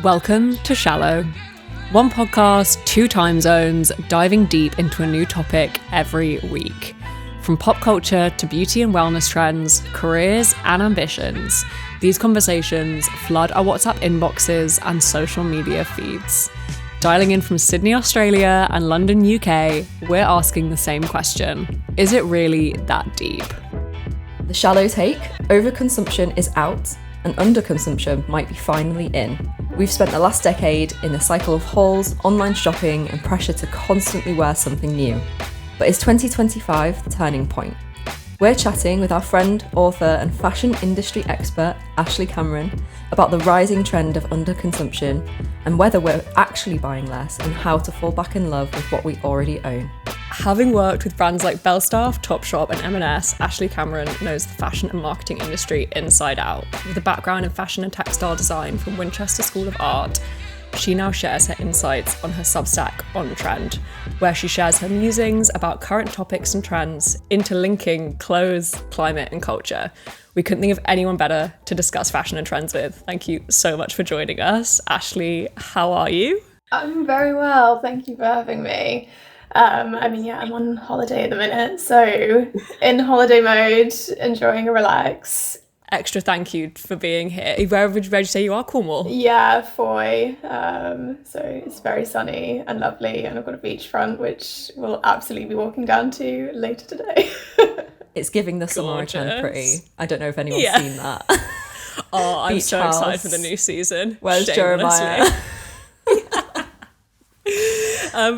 Welcome to Shallow. One podcast, two time zones, diving deep into a new topic every week. From pop culture to beauty and wellness trends, careers and ambitions, these conversations flood our WhatsApp inboxes and social media feeds. Dialing in from Sydney, Australia and London, UK, we're asking the same question. Is it really that deep? The shallow take, overconsumption is out, and underconsumption might be finally in. We've spent the last decade in the cycle of hauls, online shopping, and pressure to constantly wear something new. But is 2025 the turning point? We're chatting with our friend, author, and fashion industry expert, Ashleigh Cameron, about the rising trend of underconsumption and whether we're actually buying less and how to fall back in love with what we already own. Having worked with brands like Belstaff, Topshop and M&S, Ashleigh Cameron knows the fashion and marketing industry inside out. With a background in fashion and textile design from Winchester School of Art, she now shares her insights on her Substack On Trend, where she shares her musings about current topics and trends, interlinking clothes, climate and culture. We couldn't think of anyone better to discuss fashion and trends with. Thank you so much for joining us. Ashleigh, how are you? I'm very well, thank you for having me. I'm on holiday at the minute, so in holiday mode, enjoying a relax. Extra thank you for being here. Where would you say you are, Cornwall? Yeah, Foy. So it's very sunny and lovely, and I've got a beachfront, which we'll absolutely be walking down to later today. It's giving the summer return pretty. I don't know if anyone's seen that. Oh, I'm Beach so house. excited for the new season. Where's Jeremiah?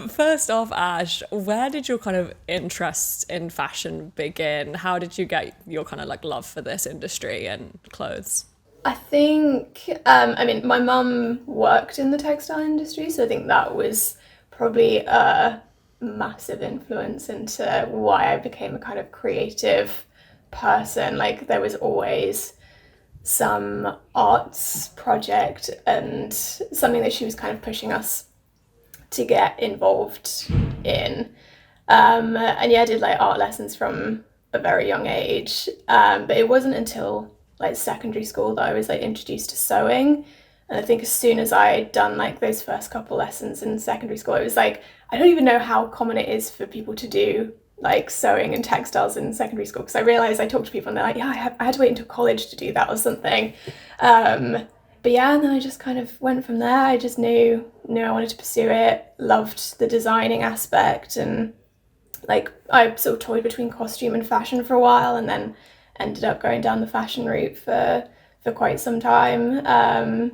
First off, Ash, where did your kind of interest in fashion begin? How did you get your kind of like love for this industry and clothes? I think, my mum worked in the textile industry, so I think that was probably a massive influence into why I became a kind of creative person. Like, there was always some arts project and something that she was kind of pushing us to get involved in. I did like art lessons from a very young age. But it wasn't until like secondary school that I was like introduced to sewing. And I think as soon as I'd done like those first couple lessons in secondary school, it was like, I don't even know how common it is for people to do like sewing and textiles in secondary school. Because I realized I talked to people and they're like, yeah, I had to wait until college to do that or something. But yeah, and then I just kind of went from there. I just knew I wanted to pursue it, loved the designing aspect, and like I sort of toyed between costume and fashion for a while, and then ended up going down the fashion route for quite some time. The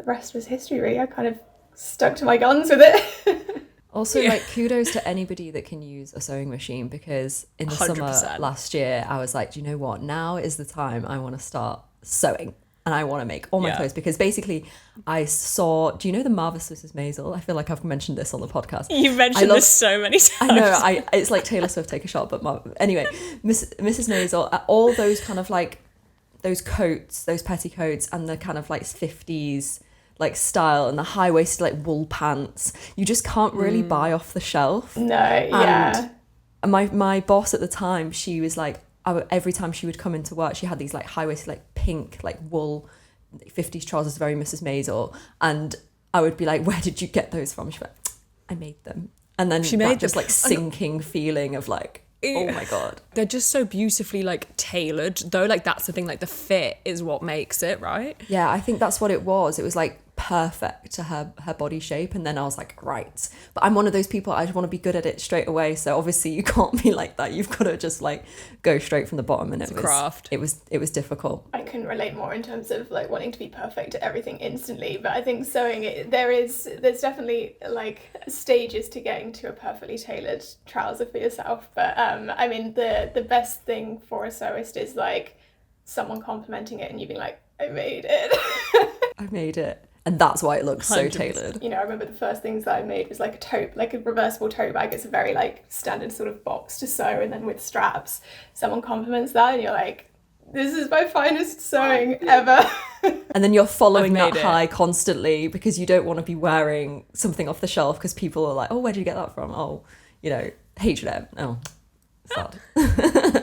rest was history, really. I kind of stuck to my guns with it. Also, like, kudos to anybody that can use a sewing machine, because in the 100%. summer last year, I was like, do you know what? Now is the time I want to start sewing and I want to make all my clothes, because basically I saw, do you know the Marvelous Mrs. Maisel? I feel like I've mentioned this on the podcast. You've mentioned this so many times. I know, it's like Taylor Swift, take a shot, but anyway, Mrs. Maisel, all those kind of like, those coats, those petticoats, and the kind of like 50s like style and the high-waisted like wool pants, you just can't really buy off the shelf. No, yeah. And my boss at the time, she was like, every time she would come into work, she had these like high-waisted like pink like wool 50s trousers, very Mrs. Maisel, and I would be like, where did you get those from? She went, I made them. And then she made just like sinking feeling of like, oh my god, they're just so beautifully like tailored though. Like, that's the thing, like the fit is what makes it, right? Yeah, I think that's what it was like perfect to her body shape. And then I was like, right, but I'm one of those people, I just want to be good at it straight away, so obviously you can't be like that. You've got to just like go straight from the bottom, and it was difficult. I couldn't relate more in terms of like wanting to be perfect at everything instantly, but I think sewing, there's definitely like stages to getting to a perfectly tailored trouser for yourself. But the best thing for a sewist is like someone complimenting it and you being like, I made it. I made it. And that's why it looks so 100%. tailored. You know, I remember the first things that I made was like a tote, like a reversible tote bag. It's a very like standard sort of box to sew, and then with straps. Someone compliments that and you're like, this is my finest sewing ever. And then you're following that high constantly, because you don't want to be wearing something off the shelf because people are like, oh, where did you get that from? Oh, you know, H&M. Oh, sad.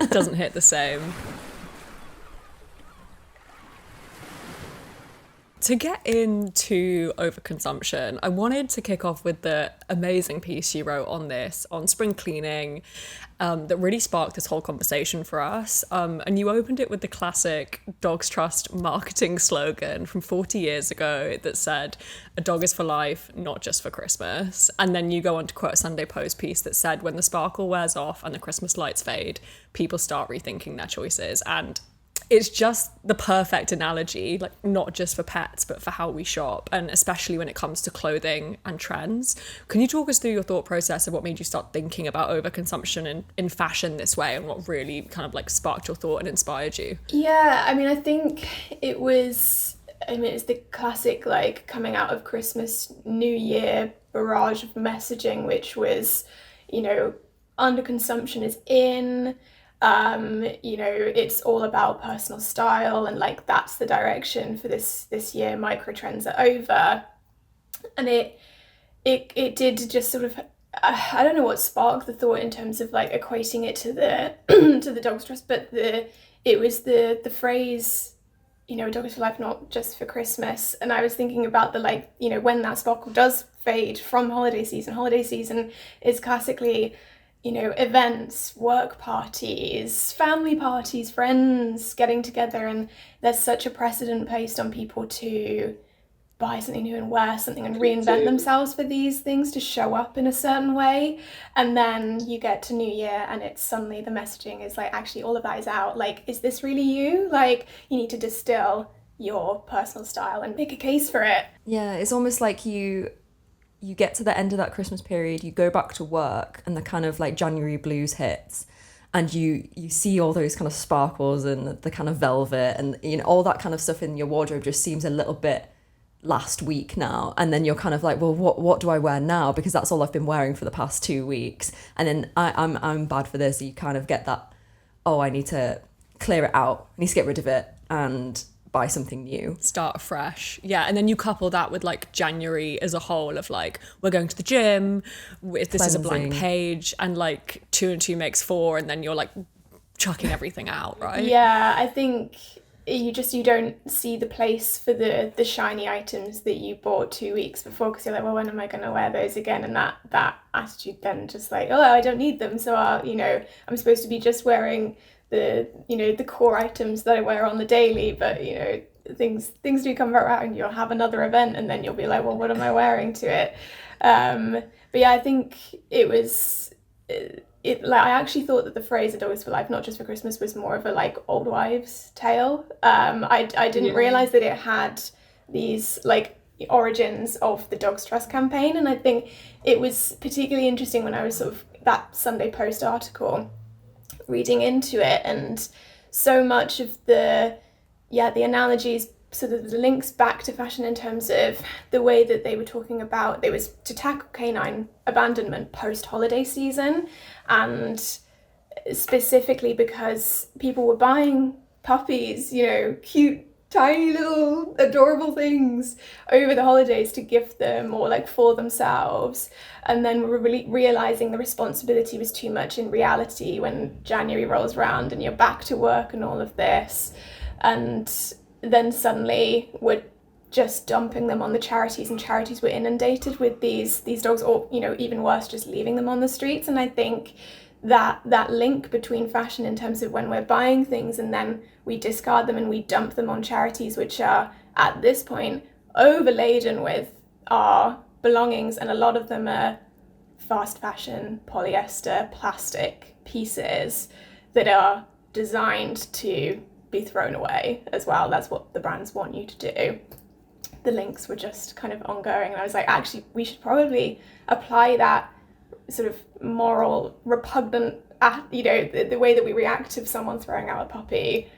Doesn't hit the same. To get into overconsumption, I wanted to kick off with the amazing piece you wrote on this, on spring cleaning, that really sparked this whole conversation for us. And you opened it with the classic Dogs Trust marketing slogan from 40 years ago that said, "A dog is for life, not just for Christmas." And then you go on to quote a Sunday Post piece that said, "When the sparkle wears off and the Christmas lights fade, people start rethinking their choices." And it's just the perfect analogy, like not just for pets, but for how we shop, and especially when it comes to clothing and trends. Can you talk us through your thought process of what made you start thinking about overconsumption in fashion this way, and what really kind of like sparked your thought and inspired you? Yeah, I mean, I think it's the classic like coming out of Christmas, New Year barrage of messaging, which was, underconsumption is in. It's all about personal style, and like that's the direction for this year. Micro trends are over, and it did just sort of I don't know what sparked the thought in terms of like equating it to the to the Dogs Trust, but it was the phrase, a dog is for life, not just for Christmas. And I was thinking about the when that sparkle does fade from holiday season. Holiday season is classically events, work parties, family parties, friends getting together, and there's such a precedent placed on people to buy something new and wear something and reinvent themselves for these things to show up in a certain way. And then you get to New Year and it's suddenly the messaging is like, actually all of that is out. Like, is this really you? Like, you need to distill your personal style and make a case for it. Yeah, it's almost like you get to the end of that Christmas period, you go back to work, and the kind of like January blues hits, and you see all those kind of sparkles and the kind of velvet and all that kind of stuff in your wardrobe just seems a little bit last week now. And then you're kind of like, well, what do I wear now? Because that's all I've been wearing for the past 2 weeks. And then I'm bad for this. You kind of get that, oh, I need to clear it out. I need to get rid of it and buy something new, start afresh. Yeah, and then you couple that with like January as a whole of like, we're going to the gym, if this is a blank page, and like 2 and 2 makes 4, and then you're like chucking everything out, right? Yeah, I think you don't see the place for the shiny items that you bought 2 weeks before, because you're like, well, when am I going to wear those again? And that attitude then just like, oh, I don't need them, so I'm supposed to be just wearing the core items that I wear on the daily, but things do come around. You'll have another event and then you'll be like, well, what am I wearing to it? But yeah, I think it was I actually thought that the phrase "a dog is for life, not just for Christmas" was more of a like old wives' tale. I didn't realize that it had these like origins of the Dogs Trust campaign, and I think it was particularly interesting when I was sort of that Sunday Post article reading into it, and so much of the analogies, sort of the links back to fashion in terms of the way that they were talking about, it was to tackle canine abandonment post-holiday season, and specifically because people were buying puppies, cute tiny little adorable things over the holidays to gift them or like for themselves, and then we're really realizing the responsibility was too much in reality when January rolls around and you're back to work and all of this, and then suddenly we're just dumping them on the charities, and charities were inundated with these dogs, or even worse, just leaving them on the streets. And I think that link between fashion in terms of when we're buying things and then we discard them and we dump them on charities, which are at this point overladen with our belongings, and a lot of them are fast fashion, polyester, plastic pieces that are designed to be thrown away as well. That's what the brands want you to do. The links were just kind of ongoing, and I was like, actually, we should probably apply that sort of moral repugnant, the way that we react to someone throwing out a puppy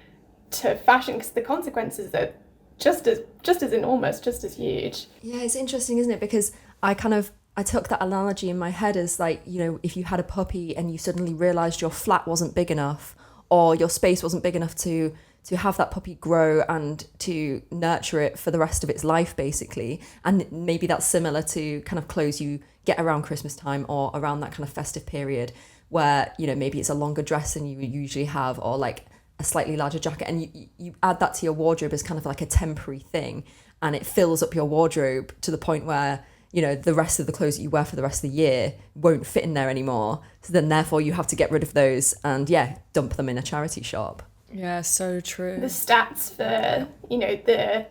to fashion, because the consequences are just as enormous, just as huge. Yeah, it's interesting, isn't it? Because I took that analogy in my head as like, if you had a puppy and you suddenly realised your flat wasn't big enough, or your space wasn't big enough to have that puppy grow and to nurture it for the rest of its life, basically. And maybe that's similar to kind of clothes you get around Christmas time or around that kind of festive period where, maybe it's a longer dress than you would usually have, or like a slightly larger jacket, and you add that to your wardrobe as kind of like a temporary thing, and it fills up your wardrobe to the point where, you know, the rest of the clothes that you wear for the rest of the year won't fit in there anymore. So then therefore you have to get rid of those and dump them in a charity shop. Yeah, so true. The stats for, you know,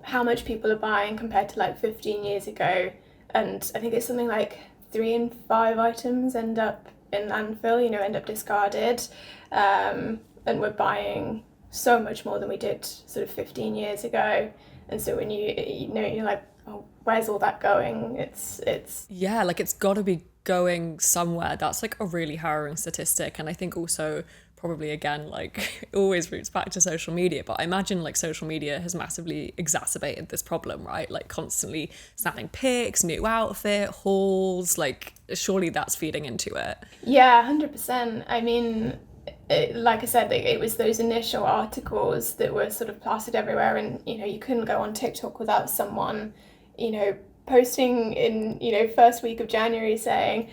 how much people are buying compared to like 15 years ago, and I think it's something like 3 in 5 items end up in landfill, you know, end up discarded, and we're buying so much more than we did sort of 15 years ago. And so when you know, you're like, oh, where's all that going? It's yeah, like it's got to be going somewhere. That's like a really harrowing statistic. And I think also probably again, like it always roots back to social media, but I imagine like social media has massively exacerbated this problem, right? Like constantly snapping pics, new outfit, hauls, like surely that's feeding into it. Yeah, 100%. I mean, like I said, it was those initial articles that were sort of plastered everywhere, and you know, you couldn't go on TikTok without someone, you know, posting in, you know, first week of January saying,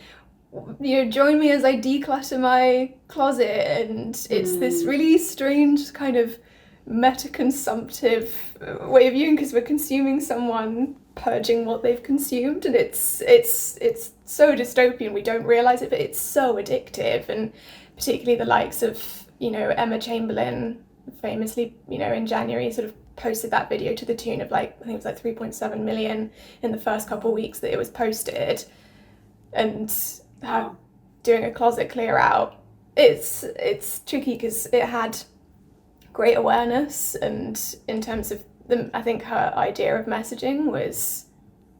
you know, join me as I declutter my closet. And it's this really strange kind of meta-consumptive way of viewing, because we're consuming someone purging what they've consumed, and it's so dystopian. We don't realize it, but it's so addictive. And particularly the likes of, you know, Emma Chamberlain famously, you know, in January sort of posted that video to the tune of like, I think it was like 3.7 million in the first couple of weeks that it was posted. And doing a closet clear out, it's tricky because it had great awareness, and in terms of I think her idea of messaging was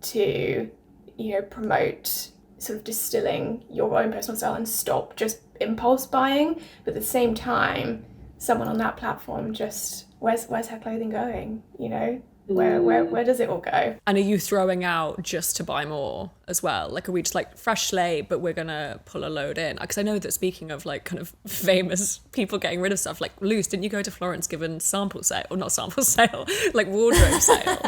to, you know, promote sort of distilling your own personal style and stop just impulse buying. But at the same time, someone on that platform just, where's her clothing going, you know? Where does it all go? And are you throwing out just to buy more as well? Like, are we just like fresh slate, but we're gonna pull a load in? Because I know that, speaking of like kind of famous people getting rid of stuff, like Luce, didn't you go to Florence Given sample sale, or not sample sale, like wardrobe sale?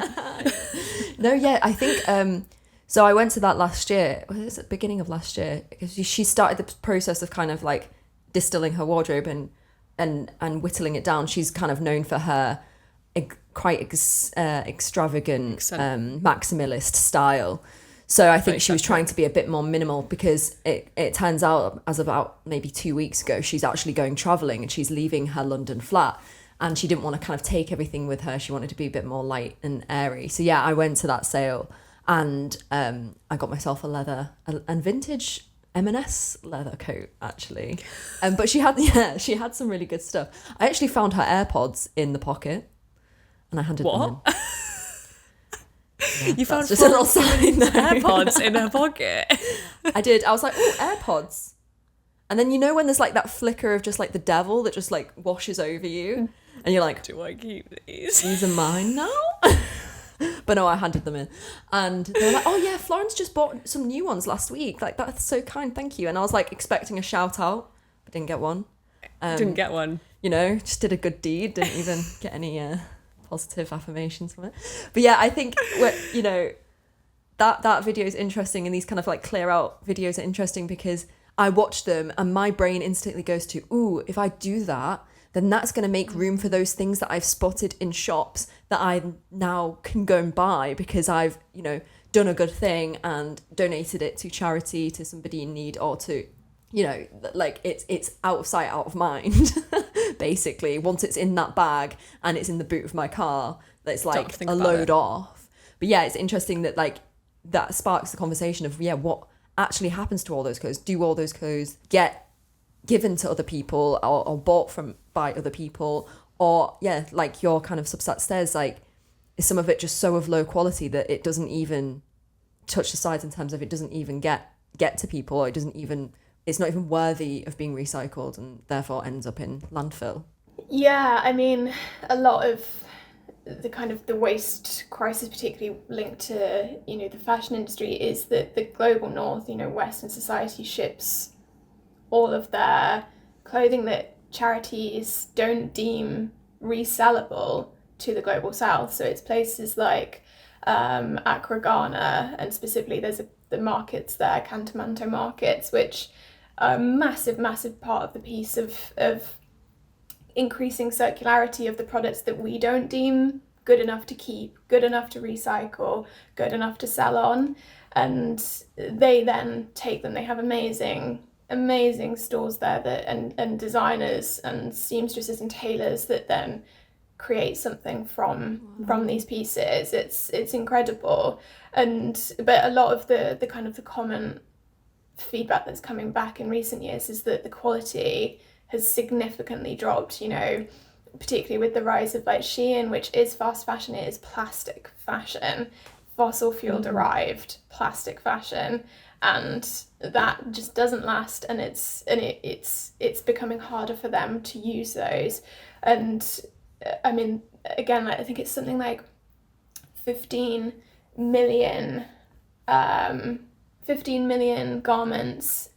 No, yeah, I think so I went to that last year. Was it the beginning of last year? Because she started the process of kind of like distilling her wardrobe and whittling it down. She's kind of known for her quite extravagant maximalist style. So I think she was trying to be a bit more minimal, because it turns out, as about maybe 2 weeks ago, she's actually going travelling and she's leaving her London flat, and she didn't want to kind of take everything with her. She wanted to be a bit more light and airy. So yeah, I went to that sale, and I got myself a leather and vintage M&S leather coat, actually. But she had some really good stuff. I actually found her AirPods in the pocket, and I handed them in. Yeah, you found just a little sign though. AirPods in her pocket. I did. I was like, oh, AirPods. And then, you know, when there's like that flicker of just like the devil that just like washes over you, and you're like, do I keep these? These are mine now? But no, I handed them in. And they were like, oh yeah, Florence just bought some new ones last week. Like, that's so kind, thank you. And I was like expecting a shout out, but didn't get one. Didn't get one. You know, just did a good deed, didn't even get any positive affirmations from it. But yeah, I think, you know, that video is interesting, and these kind of like clear out videos are interesting because I watch them and my brain instantly goes to, ooh, if I do that, then that's going to make room for those things that I've spotted in shops that I now can go and buy because I've, you know, done a good thing and donated it to charity, to somebody in need, or to, you know, like it's out of sight, out of mind, basically. Once it's in that bag and it's in the boot of my car, that's like a load off. But yeah, it's interesting that like that sparks the conversation of, yeah, what actually happens to all those clothes? Do all those clothes get given to other people or bought by other people? Or yeah, like your kind of substat says, like, is some of it just so of low quality that it doesn't even touch the sides in terms of it doesn't even get to people, or it's not even worthy of being recycled and therefore ends up in landfill? Yeah, I mean, a lot of the kind of the waste crisis, particularly linked to, you know, the fashion industry, is that the global north, you know, Western society ships all of their clothing that charities don't deem resellable to the global south. So it's places like Accra, Ghana, and specifically there's the markets there, Cantamanto markets, which are a massive part of the piece of increasing circularity of the products that we don't deem good enough to keep, good enough to recycle, good enough to sell on. And they then take them. They have amazing stores there that and designers and seamstresses and tailors that then create something from these pieces. It's incredible. But a lot of the kind of the common feedback that's coming back in recent years is that the quality has significantly dropped, you know, particularly with the rise of like Shein, which is fast fashion. It is plastic fashion, fossil fuel derived plastic fashion, and that just doesn't last, and it's becoming harder for them to use those. And I mean, again, like, I think it's something like 15 million garments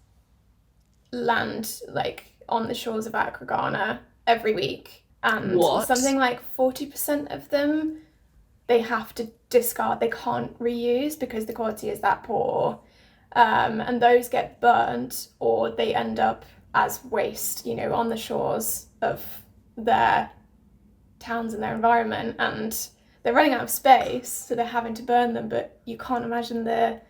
land like on the shores of Accra, Ghana every week, and something like 40% of them they have to discard. They can't reuse because the quality is that poor, and those get burnt or they end up as waste, you know, on the shores of their towns and their environment, and they're running out of space, so they're having to burn them. But you can't imagine the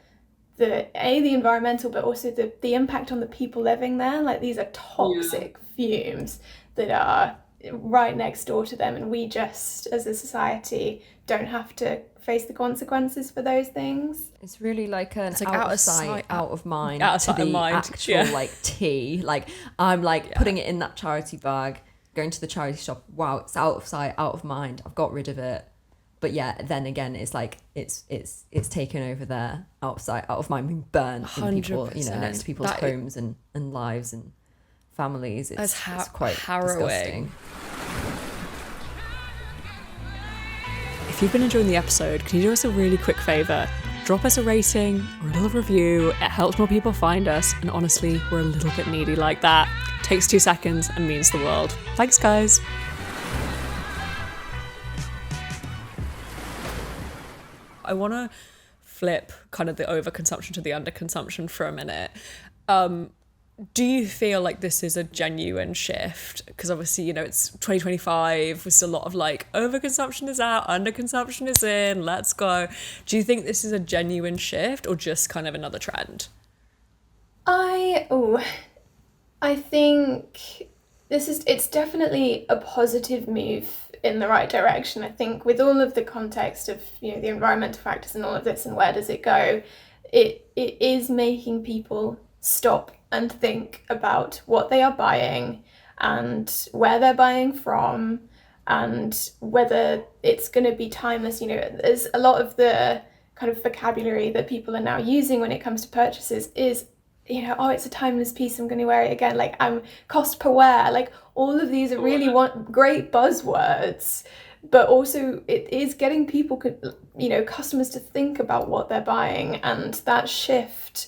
environmental, but also the impact on the people living there. Like, these are toxic fumes that are right next door to them, and we just, as a society, don't have to face the consequences for those things. It's really like an like out of sight, out of mind, out of to the mind. actual like tea. Like, I'm like putting it in that charity bag, going to the charity shop. Wow, it's out of sight, out of mind. I've got rid of it. But yeah, then again, it's like it's taken over there, out of sight, out of mind, being burnt in people, you know, into people's homes and lives and families. It's quite harrowing. Disgusting. If you've been enjoying the episode, can you do us a really quick favour? Drop us a rating or a little review. It helps more people find us, and honestly, we're a little bit needy like that. Takes 2 seconds and means the world. Thanks, guys. I want to flip kind of the overconsumption to the underconsumption for a minute. Do you feel like this is a genuine shift? Because obviously, you know, it's 2025, with a lot of like, overconsumption is out, underconsumption is in, let's go. Do you think this is a genuine shift or just kind of another trend? I think it's definitely a positive move in the right direction. I think with all of the context of, you know, the environmental factors and all of this and where does it go, it is making people stop and think about what they are buying and where they're buying from and whether it's going to be timeless. You know, there's a lot of the kind of vocabulary that people are now using when it comes to purchases is, you know, oh, it's a timeless piece, I'm going to wear it again. Like, cost per wear. Like, all of these are really great buzzwords, but also it is getting people, you know, customers to think about what they're buying, and that shift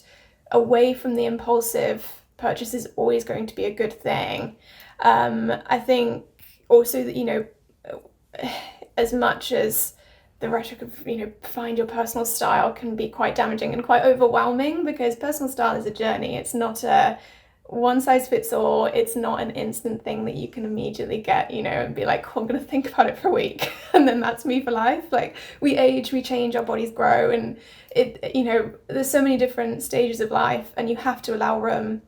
away from the impulsive purchase is always going to be a good thing. I think also that, you know, as much as the rhetoric of, you know, find your personal style can be quite damaging and quite overwhelming, because personal style is a journey. It's not a one size fits all. It's not an instant thing that you can immediately get, you know, and be like, oh, I'm going to think about it for a week and then that's me for life. Like, we age, we change, our bodies grow, and it, you know, there's so many different stages of life, and you have to allow room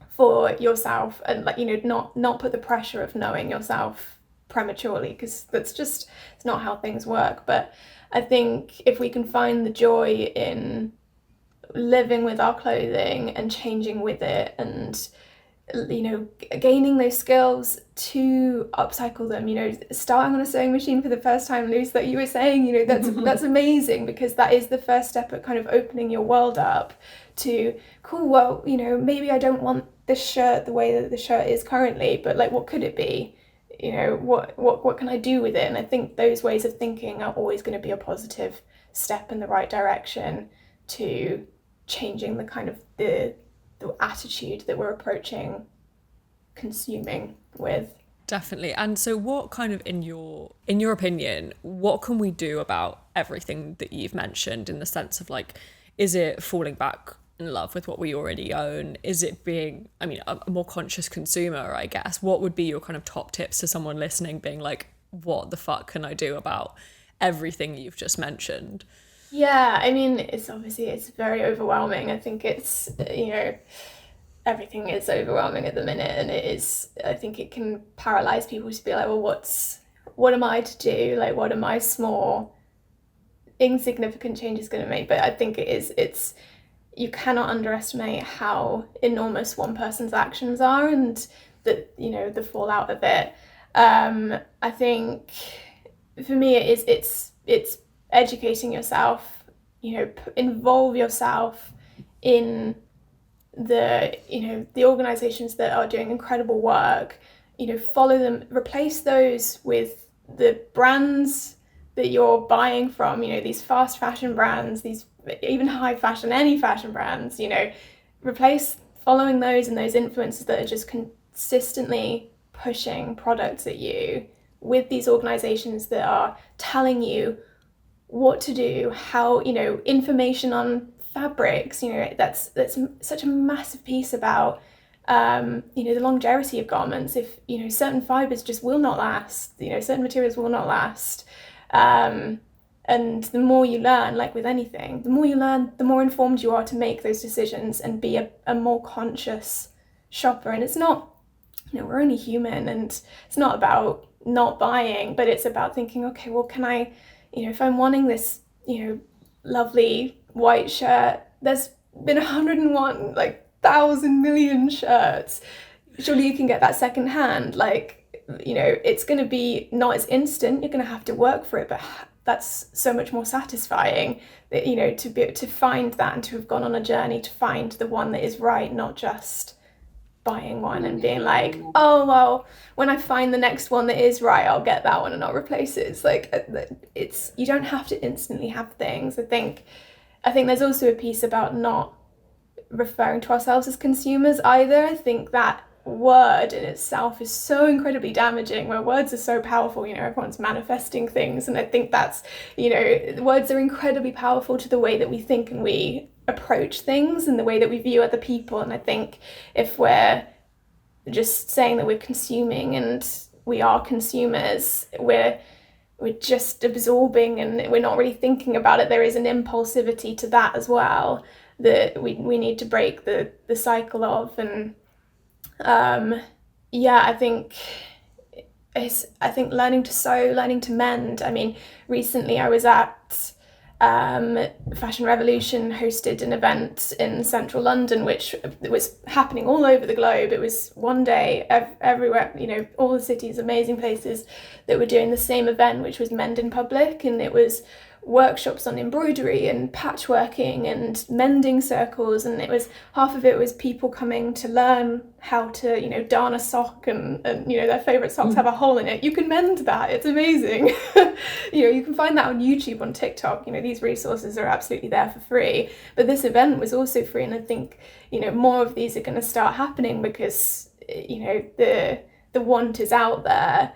for yourself and, like, you know, not put the pressure of knowing yourself prematurely, because that's just, it's not how things work. But I think if we can find the joy in living with our clothing and changing with it, and, you know, gaining those skills to upcycle them, you know, starting on a sewing machine for the first time, Luce, that you were saying, you know, that's amazing, because that is the first step at kind of opening your world up to, cool, well, you know, maybe I don't want this shirt the way that the shirt is currently, but like, what could it be? You know, what can I do with it? And I think those ways of thinking are always going to be a positive step in the right direction to changing the kind of the attitude that we're approaching consuming with. Definitely. And so what kind of, in your opinion, what can we do about everything that you've mentioned, in the sense of, like, is it falling back in love with what we already own? Is it being, I mean, a more conscious consumer, I guess? What would be your kind of top tips to someone listening being like, what the fuck can I do about everything you've just mentioned? Yeah, I mean, it's very overwhelming. I think it's, everything is overwhelming at the minute, and I think it can paralyze people to be like, well, what am I to do? Like, what are my small, insignificant changes going to make? But I think it's, you cannot underestimate how enormous one person's actions are, and the fallout of it. I think for me, it's educating yourself, involve yourself in the organizations that are doing incredible work, follow them, replace those with the brands that you're buying from, these fast fashion brands, these even high fashion, any fashion brands, replace following those and those influencers that are just consistently pushing products at you with these organizations that are telling you what to do, how, information on fabrics, that's such a massive piece about, the longevity of garments. If, certain fibers just will not last, certain materials will not last. And the more you learn, like with anything, the more you learn, the more informed you are to make those decisions and be a more conscious shopper. And it's not, we're only human, and it's not about not buying, but it's about thinking, okay, well, can I, if I'm wanting this, lovely white shirt, there's been 101, like 1,000,000,000 shirts. Surely you can get that secondhand. Like, it's going to be not as instant. You're going to have to work for it, but that's so much more satisfying, that, to be able to find that and to have gone on a journey to find the one that is right, not just buying one and being like, oh, well, when I find the next one that is right, I'll get that one and I'll replace it. It's like, you don't have to instantly have things. I think there's also a piece about not referring to ourselves as consumers either. I think that word in itself is so incredibly damaging, where words are so powerful, everyone's manifesting things, and I think that's, words are incredibly powerful to the way that we think and we approach things and the way that we view other people. And I think if we're just saying that we're consuming and we are consumers, we're just absorbing and we're not really thinking about it. There is an impulsivity to that as well that we need to break the cycle of. And I think learning to sew, learning to mend. I mean, recently I was at Fashion Revolution hosted an event in central London, which was happening all over the globe. It was one day everywhere, all the cities, amazing places that were doing the same event, which was Mend in Public, and it was workshops on embroidery and patchworking and mending circles, and half of it was people coming to learn how to darn a sock, and their favorite socks have a hole in it. You can mend that, it's amazing. You can find that on YouTube, on TikTok. These resources are absolutely there for free, but this event was also free, and I think more of these are going to start happening because the want is out there.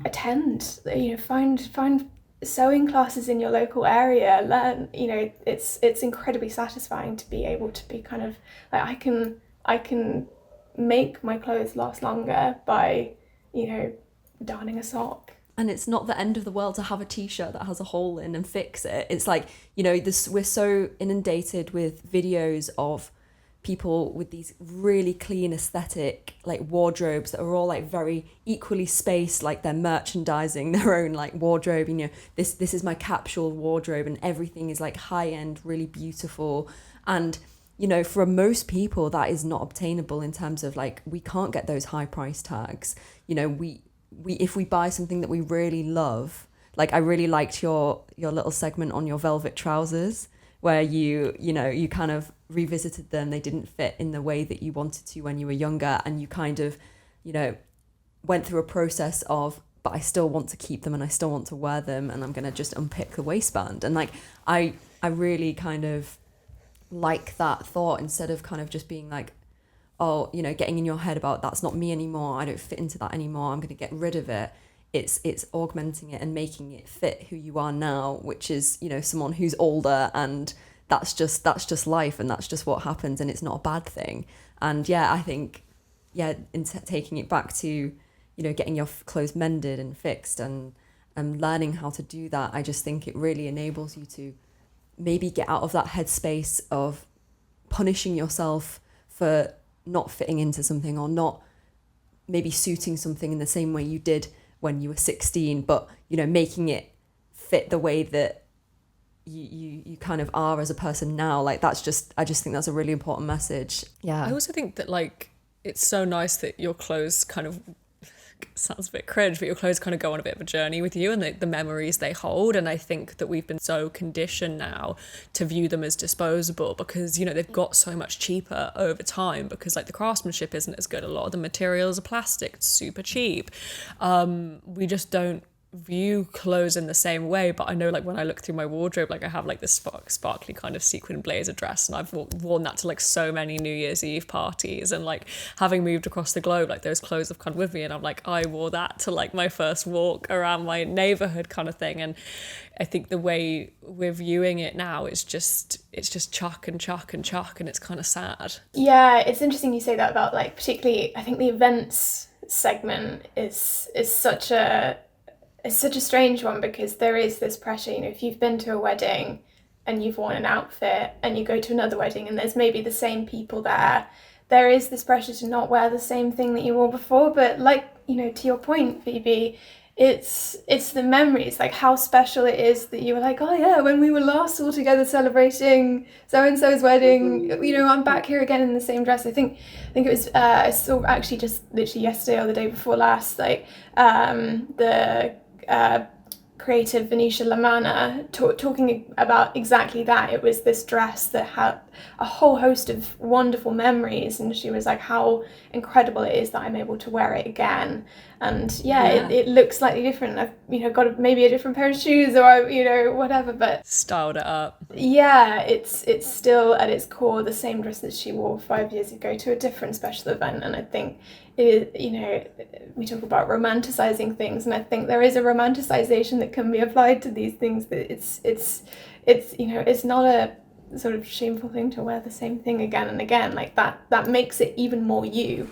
Attend, find sewing classes in your local area, learn. It's incredibly satisfying to be able to be kind of like, I can make my clothes last longer by darning a sock. And it's not the end of the world to have a t-shirt that has a hole in and fix it. It's like, we're so inundated with videos of people with these really clean aesthetic like wardrobes that are all like very equally spaced, like they're merchandising their own like wardrobe. This is my capsule wardrobe, and everything is like high end, really beautiful. And for most people that is not obtainable in terms of like, we can't get those high price tags. We if we buy something that we really love, like I really liked your little segment on your velvet trousers, where you kind of revisited them. They didn't fit in the way that you wanted to when you were younger, and you kind of, went through a process of, but I still want to keep them and I still want to wear them, and I'm going to just unpick the waistband. And like, I really kind of like that thought, instead of kind of just being like, oh, getting in your head about that's not me anymore, I don't fit into that anymore, I'm going to get rid of it. It's augmenting it and making it fit who you are now, which is, someone who's older and that's just life, and that's just what happens, and it's not a bad thing. And yeah, I think, yeah, taking it back to, you know, getting your clothes mended and fixed, and learning how to do that, I just think it really enables you to maybe get out of that headspace of punishing yourself for not fitting into something, or not maybe suiting something in the same way you did when you were 16, but, you know, making it fit the way that you kind of are as a person now. Like, I just think that's a really important message. Yeah. I also think that, like, it's so nice that your clothes kind of, sounds a bit cringe, but your clothes kind of go on a bit of a journey with you, and the memories they hold. And I think that we've been so conditioned now to view them as disposable, because, you know, they've got so much cheaper over time, because, like, the craftsmanship isn't as good. A lot of the materials are plastic, it's super cheap. We just don't view clothes in the same way. But I know, like, when I look through my wardrobe, like, I have like this sparkly kind of sequin blazer dress, and I've worn that to like so many New Year's Eve parties, and like, having moved across the globe, like, those clothes have come with me, and I'm like, I wore that to like my first walk around my neighborhood kind of thing. And I think the way we're viewing it now is just, it's just chuck and chuck and chuck, and it's kind of sad. Yeah, it's interesting you say that about, like, particularly, I think the events segment is such a strange one, because there is this pressure, you know, if you've been to a wedding and you've worn an outfit and you go to another wedding and there's maybe the same people there is this pressure to not wear the same thing that you wore before. But, like, you know, to your point, Phoebe, it's the memories, like how special it is that you were like, oh yeah, when we were last all together celebrating so-and-so's wedding, you know, I'm back here again in the same dress. I think it was, I saw actually just literally yesterday or the day before last, like, the creative Venetia Lamana talking about exactly that. It was this dress that had a whole host of wonderful memories, and she was like, how incredible it is that I'm able to wear it again. And it looks slightly different. I've, you know, got maybe a different pair of shoes, or, you know, whatever, but styled it up. Yeah, it's still at its core the same dress that she wore 5 years ago to a different special event. And I think it, you know, we talk about romanticizing things, and I think there is a romanticization that can be applied to these things, that it's you know, it's not a sort of shameful thing to wear the same thing again and again. Like, that makes it even more you.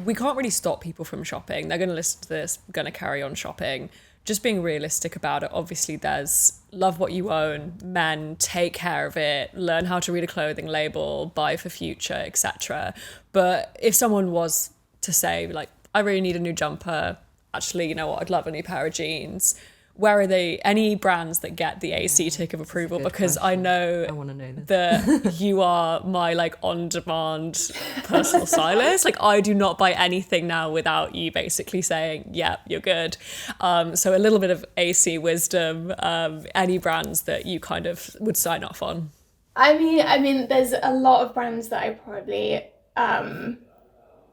We can't really stop people from shopping. They're going to listen to this, going to carry on shopping. Just being realistic about it. Obviously, there's love what you own, men, take care of it, learn how to read a clothing label, buy for future, etc. But if someone was to say, like, I really need a new jumper, actually, you know what, I'd love a new pair of jeans, where are they, any brands that get the AC tick of approval? Because question. I want to know this. That you are my, like, on-demand personal stylist. Like, I do not buy anything now without you basically saying, yeah, you're good. So a little bit of AC wisdom, any brands that you kind of would sign off on? I mean, there's a lot of brands that I probably,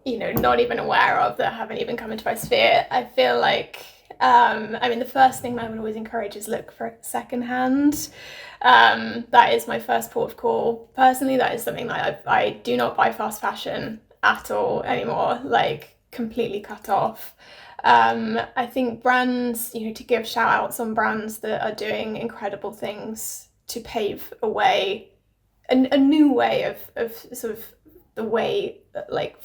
you know, not even aware of, that haven't even come into my sphere. I feel like, I mean, the first thing I would always encourage is look for secondhand. That is my first port of call. Personally, that is something that I do not buy fast fashion at all anymore, like, completely cut off. I think brands, you know, to give shout outs on brands that are doing incredible things to pave a way, a new way of sort of the way, like,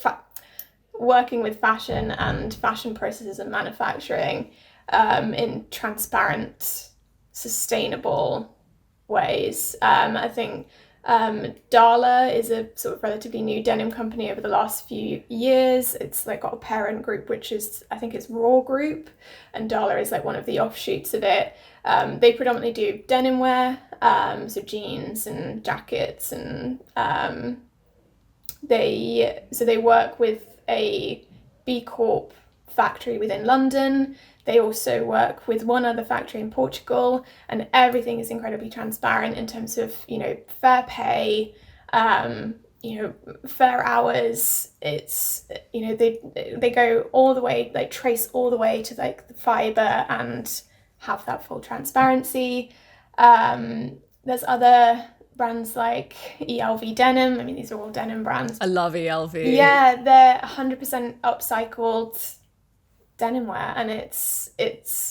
working with fashion and fashion processes and manufacturing in transparent, sustainable ways. I think Darla is a sort of relatively new denim company over the last few years. It's like got a parent group, which is, I think it's Raw Group, and Darla is like one of the offshoots of it. They predominantly do denim wear, so jeans and jackets, and they work with a B Corp factory within London. They also work with one other factory in Portugal, and everything is incredibly transparent in terms of, you know, fair pay, you know, fair hours. It's, you know, they go all the way, like, trace all the way to, like, the fibre and have that full transparency. There's other brands like ELV Denim. I mean, these are all denim brands. I love ELV. Yeah, they're 100% upcycled denim wear, and it's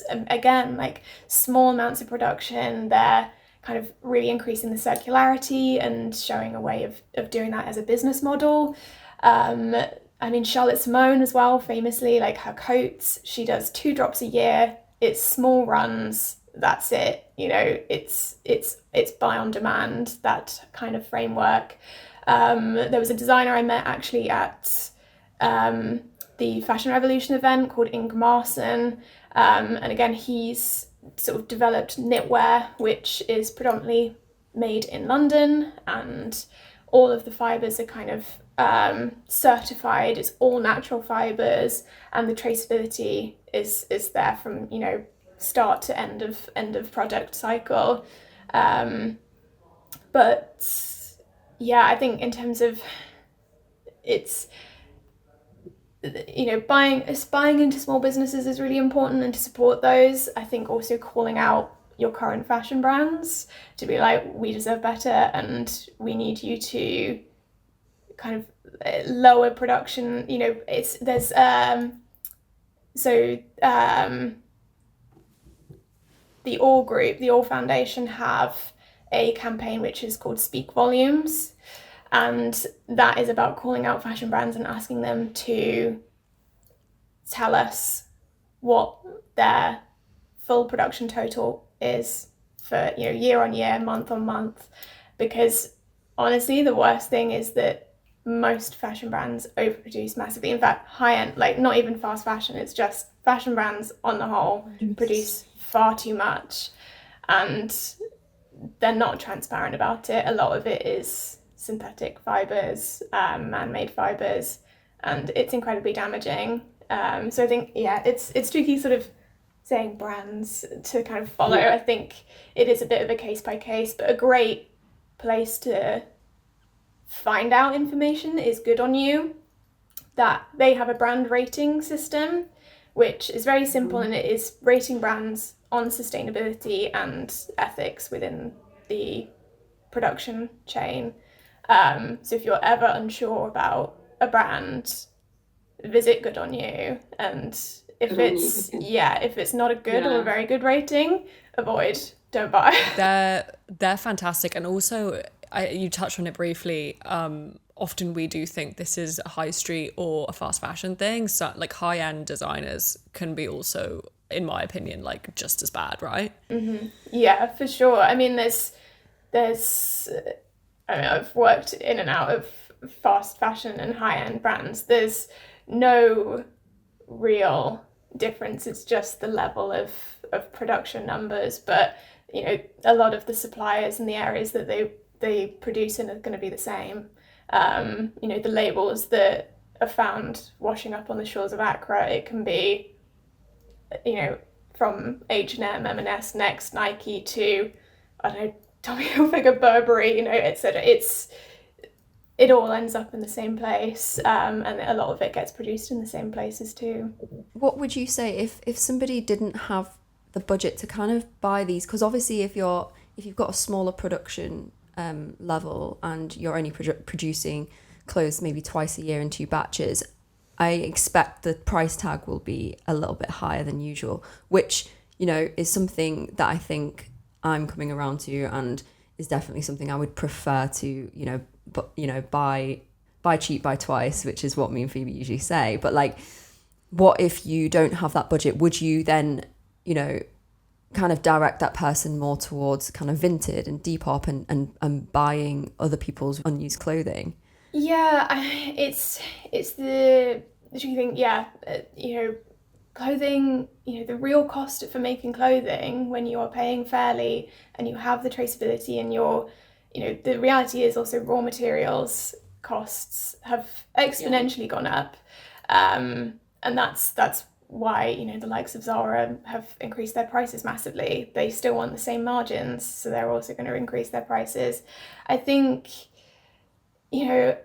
again like small amounts of production. They're kind of really increasing the circularity and showing a way of doing that as a business model. I mean, Charlotte Simone as well, famously, like her coats, she does 2 drops a year. It's small runs, that's it. You know, it's buy on demand, that kind of framework. There was a designer I met actually at the Fashion Revolution event called Ing Marson, and again, he's sort of developed knitwear, which is predominantly made in London, and all of the fibres are kind of certified. It's all natural fibres, and the traceability is there from, you know, start to end of product cycle. But yeah, I think in terms of it's, you know, buying into small businesses is really important, and to support those, I think also calling out your current fashion brands to be like, we deserve better, and we need you to kind of lower production. You know, there's the All Group, the All Foundation have a campaign which is called Speak Volumes, and that is about calling out fashion brands and asking them to tell us what their full production total is for, you know, year on year, month on month, because honestly, the worst thing is that most fashion brands overproduce massively. In fact, high-end, like not even fast fashion, it's just fashion brands on the whole produce far too much, and they're not transparent about it. A lot of it is synthetic fibres, man-made fibres, and it's incredibly damaging. So I think, yeah, it's tricky sort of saying brands to kind of follow. I think it is a bit of a case by case, but a great place to find out information is Good On You, that they have a brand rating system, which is very simple, and it is rating brands on sustainability and ethics within the production chain. So if you're ever unsure about a brand, visit Good On You, and if it's not a good or a very good rating, avoid, don't buy. They're fantastic, and also you touched on it briefly. Often we do think this is a high street or a fast fashion thing. So like high-end designers can be also, in my opinion, like just as bad, right? Mm-hmm. Yeah, for sure. I mean, there's I mean, I've worked in and out of fast fashion and high-end brands. There's no real difference. It's just the level of production numbers. But, you know, a lot of the suppliers and the areas that they produce in are going to be the same. You know, the labels that are found washing up on the shores of Accra, it can be, you know, from H&M, M&S, Next, Nike to, I don't know, Tommy Hilfiger, Burberry, you know, etc. It all ends up in the same place, and a lot of it gets produced in the same places too. What would you say if somebody didn't have the budget to kind of buy these? Because obviously if you've got a smaller production level and you're only producing clothes maybe twice a year in 2 batches, I expect the price tag will be a little bit higher than usual, which, you know, is something that I think I'm coming around to, and is definitely something I would prefer to, buy cheap, buy twice, which is what me and Phoebe usually say. But like, what if you don't have that budget? Would you then, you know, kind of direct that person more towards kind of Vinted and Depop and buying other people's unused clothing? Yeah, it's the tricky thing. Yeah, you know, clothing, you know, the real cost for making clothing when you are paying fairly and you have the traceability, and you're, you know, the reality is also raw materials costs have exponentially gone up, and that's why, you know, the likes of Zara have increased their prices massively. They still want the same margins, so they're also going to increase their prices. I think, you know,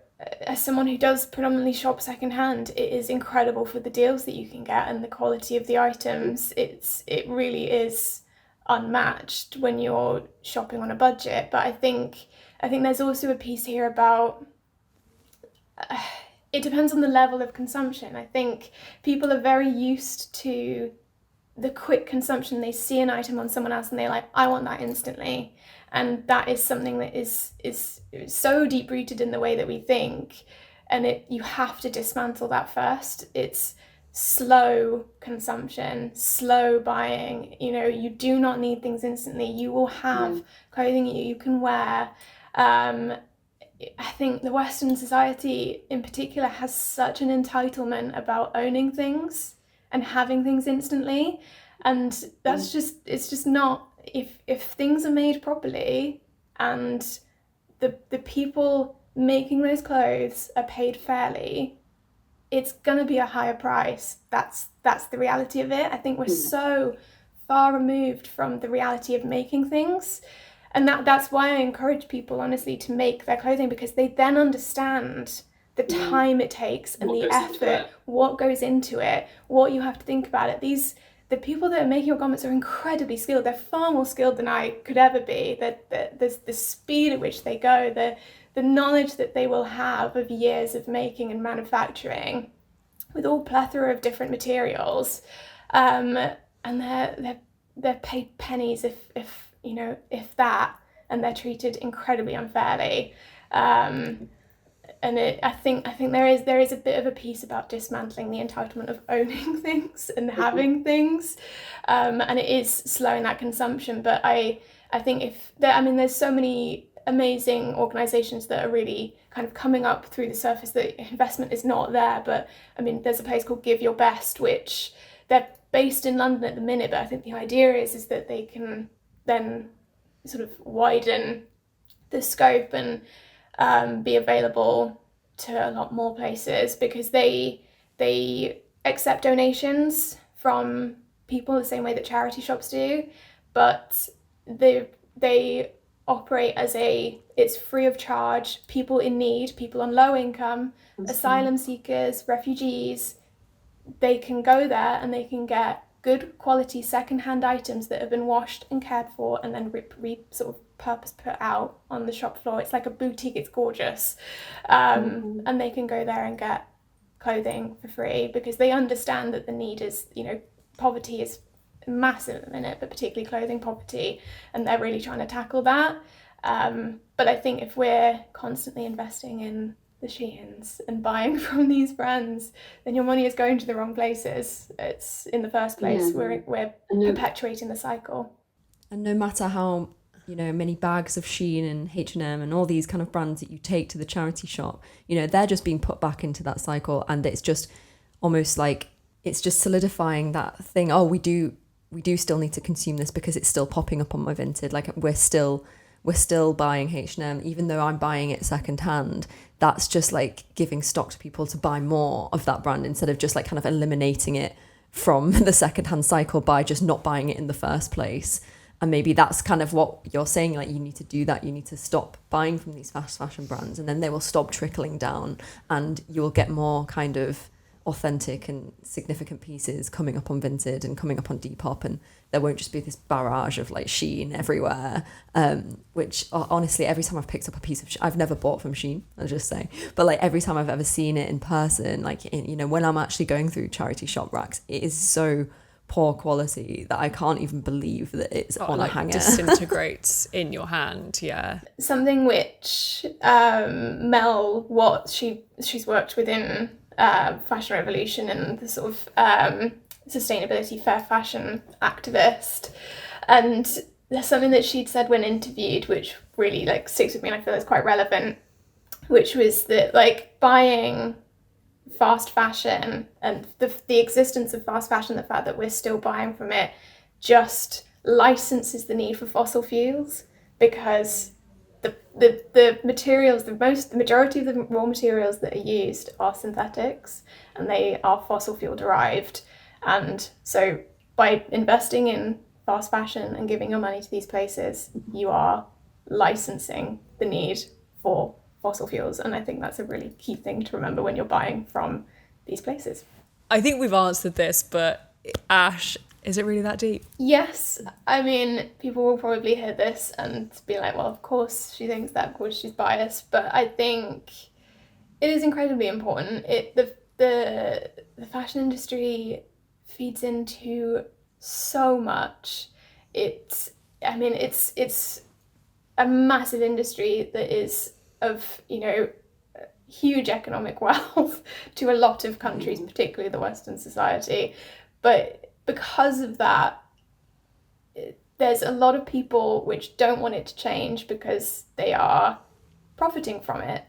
as someone who does predominantly shop secondhand, it is incredible for the deals that you can get and the quality of the items. It really is unmatched when you're shopping on a budget. But I think there's also a piece here about it depends on the level of consumption. I think people are very used to the quick consumption. They see an item on someone else and they're like, I want that instantly. And that is something that is so deep rooted in the way that we think. And you have to dismantle that first. It's slow consumption, slow buying. You know, you do not need things instantly. You will have clothing you can wear. I think the Western society in particular has such an entitlement about owning things and having things instantly. And that's it's just not, if things are made properly and the people making those clothes are paid fairly, it's gonna be a higher price. That's the reality of it. I think we're so far removed from the reality of making things. And that's why I encourage people, honestly, to make their clothing, because they then understand the time it takes and the effort, what goes into it, what you have to think about it. The people that are making your garments are incredibly skilled. They're far more skilled than I could ever be. There's the speed at which they go, the knowledge that they will have of years of making and manufacturing with all plethora of different materials. And they're paid pennies if that, and they're treated incredibly unfairly. I think there is a bit of a piece about dismantling the entitlement of owning things and having things, and it is slowing that consumption. But I think there's so many amazing organisations that are really kind of coming up through the surface. The investment is not there, but I mean, there's a place called Give Your Best, which they're based in London at the minute, but I think the idea is that they can then sort of widen the scope and be available to a lot more places, because they accept donations from people the same way that charity shops do, but they operate as it's free of charge. People in need, people on low income, asylum seekers, refugees, they can go there and they can get good quality second-hand items that have been washed and cared for and then sort of purpose put out on the shop floor. It's like a boutique. It's gorgeous. And they can go there and get clothing for free, because they understand that the need is, poverty is massive at the minute, but particularly clothing poverty, and they're really trying to tackle that. But I think if we're constantly investing in the Sheins and buying from these brands, then your money is going to the wrong places. It's in the first place. We're perpetuating the cycle. And no matter how many bags of Shein and H&M and all these kind of brands that you take to the charity shop, they're just being put back into that cycle, and it's just almost like it's just solidifying that thing. Oh, we do still need to consume this because it's still popping up on my Vinted. Like we're still buying H&M, even though I'm buying it secondhand. That's just like giving stock to people to buy more of that brand, instead of just like kind of eliminating it from the secondhand cycle by just not buying it in the first place. And maybe that's kind of what you're saying, like you need to do that. You need to stop buying from these fast fashion brands, and then they will stop trickling down, and you'll get more kind of authentic and significant pieces coming up on Vinted and coming up on Depop, and there won't just be this barrage of like Shein everywhere, which honestly, every time I've picked up a piece of I've never bought from Shein, I'll just say, but like every time I've ever seen it in person, like when I'm actually going through charity shop racks, it is so poor quality that I can't even believe that it's on a hanger. Disintegrates in your hand. Something which Mel Watt, she's worked within Fashion Revolution and the sort of sustainability fair fashion activist, and there's something that she'd said when interviewed which really like sticks with me, and I feel it's quite relevant, which was that like buying fast fashion and the existence of fast fashion, the fact that we're still buying from it, just licenses the need for fossil fuels, because the materials, the majority of the raw materials that are used are synthetics, and they are fossil fuel derived. And so by investing in fast fashion and giving your money to these places, you are licensing the need for fossil fuels. And I think that's a really key thing to remember when you're buying from these places. I think we've answered this, but Ash, is it really that deep? Yes. I mean, people will probably hear this and be like, well, of course she thinks that, of course she's biased. But I think It is incredibly important. The fashion industry feeds into so much. It's a massive industry that is of, huge economic wealth to a lot of countries, particularly the Western society. But because of that, there's a lot of people which don't want it to change because they are profiting from it.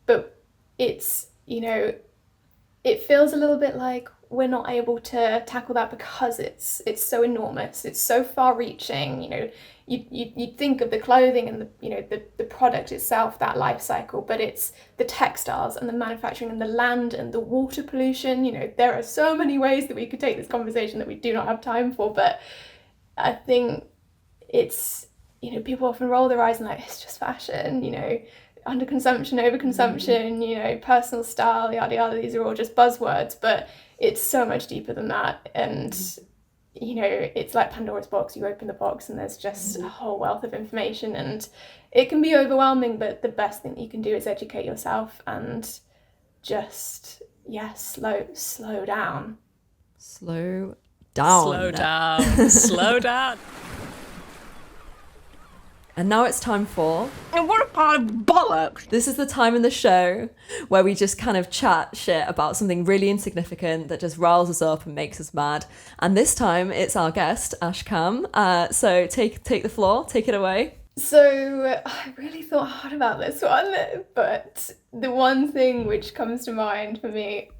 But it's, it feels a little bit like we're not able to tackle that because it's so enormous, it's so far-reaching. You'd think of the clothing and the product itself, that life cycle, but it's the textiles and the manufacturing and the land and the water pollution. There are so many ways that we could take this conversation that we do not have time for, but I think it's, people often roll their eyes and it's just fashion, underconsumption, overconsumption, personal style, yada yada, these are all just buzzwords, but it's so much deeper than that. And it's like Pandora's box. You open the box and there's just a whole wealth of information, and it can be overwhelming, but the best thing that you can do is educate yourself and just slow down. Slow down. And now it's time for... And what a pile of bollocks! This is the time in the show where we just kind of chat shit about something really insignificant that just riles us up and makes us mad. And this time it's our guest, Ash Cam. So take the floor, take it away. So I really thought hard about this one, but the one thing which comes to mind for me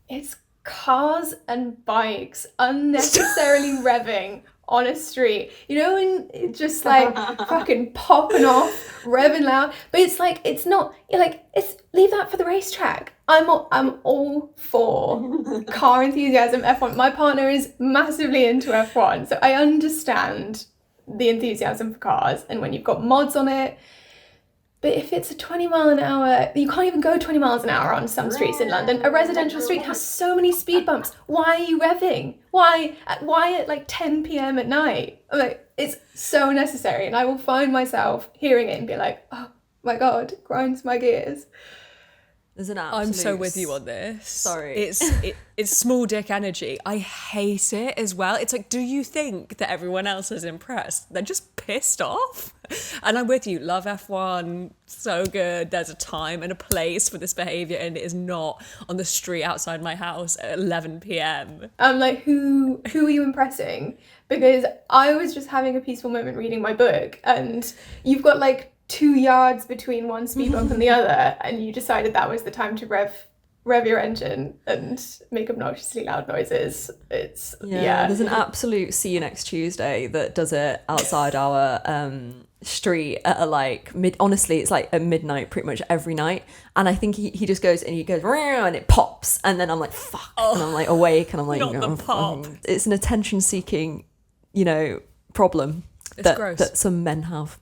is cars and bikes unnecessarily revving on a street, and it's just fucking popping off, revving loud. But it's not, it's leave that for the racetrack. I'm all for car enthusiasm, F1. My partner is massively into F1, so I understand the enthusiasm for cars and when you've got mods on it. But if it's a 20 mile an hour, you can't even go 20 miles an hour on some streets in London. A residential street has so many speed bumps. Why are you revving? Why at 10 p.m. at night? It's so necessary. And I will find myself hearing it and be like, oh my God, grinds my gears. There's an absolute... I'm so with you on this. Sorry. It's small dick energy. I hate it as well. It's like, do you think that everyone else is impressed? They're just pissed off. And I'm with you. Love F1. So good. There's a time and a place for this behaviour, and it is not on the street outside my house at 11 p.m. I'm like, who are you impressing? Because I was just having a peaceful moment reading my book, and you've got 2 yards between one speed bump and the other, and you decided that was the time to rev your engine and make obnoxiously loud noises. It's There's an absolute See You Next Tuesday that does it outside our street at honestly it's at midnight pretty much every night, and I think he just goes and and it pops, and then I'm like fuck, and I'm awake and I'm like, not the pop. It's an attention seeking problem that some men have.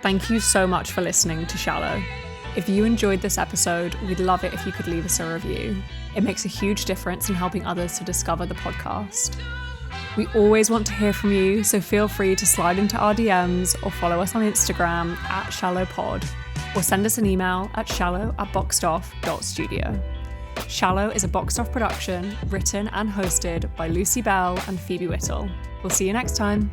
Thank you so much for listening to Shallow. If you enjoyed this episode, we'd love it if you could leave us a review. It makes a huge difference in helping others to discover the podcast. We always want to hear from you, so feel free to slide into our DMs or follow us on Instagram @shallowpod, or send us an email at shallow@boxedoff.studio. Shallow is a Boxed Off production, written and hosted by Lucy Bell and Phoebe Whittle. We'll see you next time.